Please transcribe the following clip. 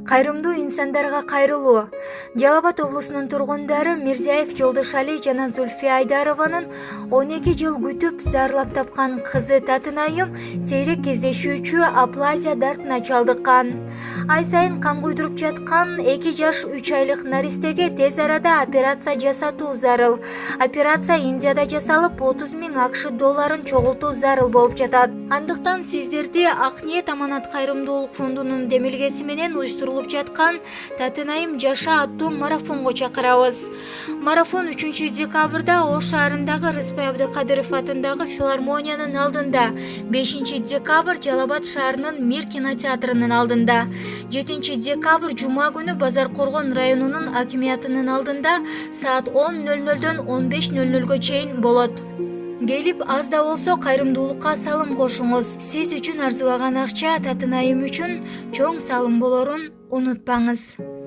Кайрымдуу инсандарга кайрылуу. Жалал Абад облусунун тургундары Мирзиев Жолдошали жана Зульфия Айдарованын 12 жыл күтүп зарлап тапкан кызы Татынайым сейрек кездешүүчү аплазия дартына чалдыккан. Ай сайын кан куйдуруп жаткан 2 жаш 3 айлык наристеге тез арада операция жасатуу зарыл. Операция Индияда жасалып, 30 000 АКШ долларын чогултуу зарыл болуп жатат. Андыктан сиздерди Ак ниет аманат кайрымдуулук фондунун демилгеси менен уюштурулуп жаткан Татынайым жаша аттуу марафонго чакырабыз. Марафон 3 декабрда Ош шаарындагы Рыспай Абдыкадыров атындагы филармониянын алдында, 5 декабрь Жалал Абад шаарынын Мир кинотеатрынын алдында, 7 декабрь жума күнү Базар Коргон районунун акимиятынын алдында саат 10:00дөн 15:00га чейин болот. Келип аз да болсо кайрымдуулукка салым кошуңуз. Сиз үчүн арзыбаган акча Татынайым үчүн чоң салым болорун унутпаңыз.